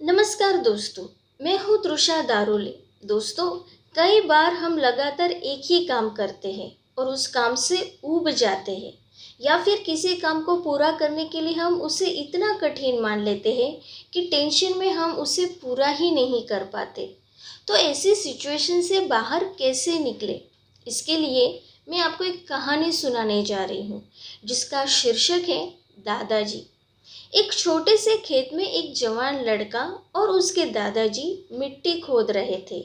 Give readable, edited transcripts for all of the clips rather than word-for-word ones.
नमस्कार दोस्तों, मैं हूँ तृषा दारोले। दोस्तों, कई बार हम लगातार एक ही काम करते हैं और उस काम से ऊब जाते हैं, या फिर किसी काम को पूरा करने के लिए हम उसे इतना कठिन मान लेते हैं कि टेंशन में हम उसे पूरा ही नहीं कर पाते। तो ऐसी सिचुएशन से बाहर कैसे निकले, इसके लिए मैं आपको एक कहानी सुनाने जा रही हूँ जिसका शीर्षक है दादाजी। एक छोटे से खेत में एक जवान लड़का और उसके दादाजी मिट्टी खोद रहे थे।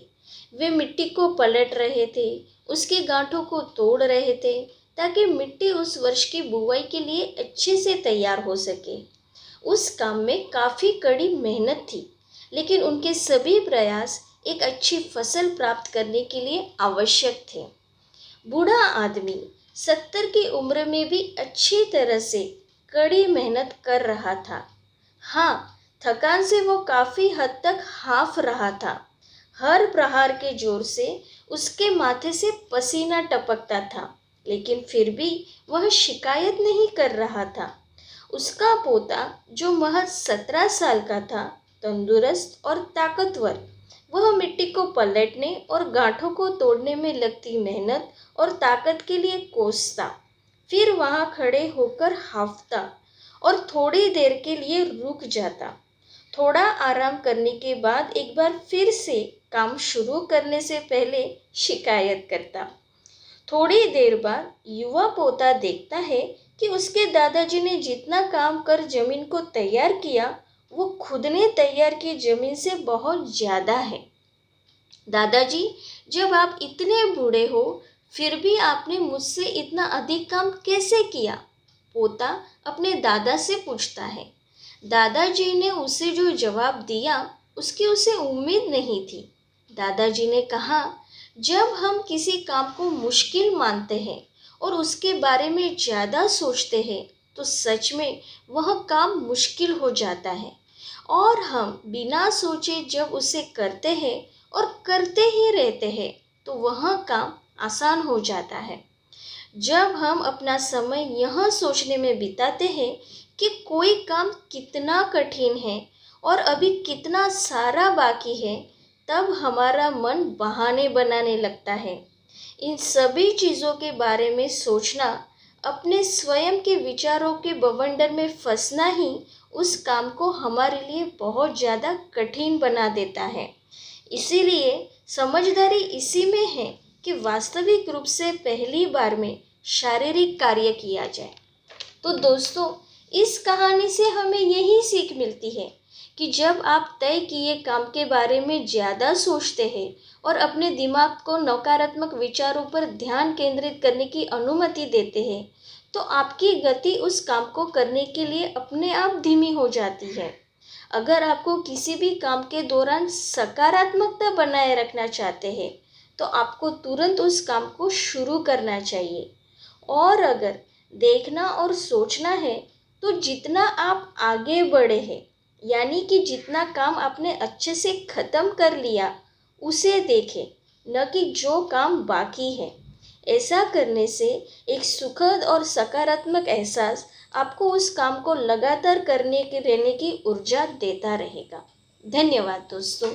वे मिट्टी को पलट रहे थे, उसके गांठों को तोड़ रहे थे ताकि मिट्टी उस वर्ष की बुवाई के लिए अच्छे से तैयार हो सके। उस काम में काफ़ी कड़ी मेहनत थी, लेकिन उनके सभी प्रयास एक अच्छी फसल प्राप्त करने के लिए आवश्यक थे। बूढ़ा आदमी 70 की उम्र में भी अच्छी तरह से कड़ी मेहनत कर रहा था। हाँ, थकान से वो काफ़ी हद तक हाफ रहा था। हर प्रहार के जोर से उसके माथे से पसीना टपकता था, लेकिन फिर भी वह शिकायत नहीं कर रहा था। उसका पोता, जो महज 17 साल का था, तंदुरुस्त और ताकतवर, वह मिट्टी को पलटने और गांठों को तोड़ने में लगती मेहनत और ताकत के लिए कोसता। फिर वहाँ खड़े होकर हांफता और थोड़ी देर के लिए रुक जाता। थोड़ा आराम करने के बाद एक बार फिर से काम शुरू करने से पहले शिकायत करता। थोड़ी देर बाद युवा पोता देखता है कि उसके दादाजी ने जितना काम कर जमीन को तैयार किया, वो खुद ने तैयार की जमीन से बहुत ज़्यादा है। दादाजी, जब आप इतने बूढ़े हो, फिर भी आपने मुझसे इतना अधिक काम कैसे किया? पोता अपने दादा से पूछता है। दादाजी ने उसे जो जवाब दिया, उसकी उसे उम्मीद नहीं थी। दादाजी ने कहा, जब हम किसी काम को मुश्किल मानते हैं और उसके बारे में ज़्यादा सोचते हैं, तो सच में वह काम मुश्किल हो जाता है। और हम बिना सोचे जब उसे करते हैं और करते ही रहते हैं, तो वह काम आसान हो जाता है। जब हम अपना समय यह सोचने में बिताते हैं कि कोई काम कितना कठिन है और अभी कितना सारा बाकी है, तब हमारा मन बहाने बनाने लगता है। इन सभी चीज़ों के बारे में सोचना, अपने स्वयं के विचारों के बवंडर में फंसना ही उस काम को हमारे लिए बहुत ज़्यादा कठिन बना देता है। इसीलिए समझदारी इसी में है कि वास्तविक रूप से पहली बार में शारीरिक कार्य किया जाए। तो दोस्तों, इस कहानी से हमें यही सीख मिलती है कि जब आप तय किए काम के बारे में ज़्यादा सोचते हैं और अपने दिमाग को नकारात्मक विचारों पर ध्यान केंद्रित करने की अनुमति देते हैं, तो आपकी गति उस काम को करने के लिए अपने आप धीमी हो जाती है। अगर आपको किसी भी काम के दौरान सकारात्मकता बनाए रखना चाहते हैं, तो आपको तुरंत उस काम को शुरू करना चाहिए। और अगर देखना और सोचना है, तो जितना आप आगे बढ़े हैं, यानी कि जितना काम आपने अच्छे से ख़त्म कर लिया, उसे देखें, न कि जो काम बाकी है। ऐसा करने से एक सुखद और सकारात्मक एहसास आपको उस काम को लगातार करने के रहने की ऊर्जा देता रहेगा। धन्यवाद दोस्तों।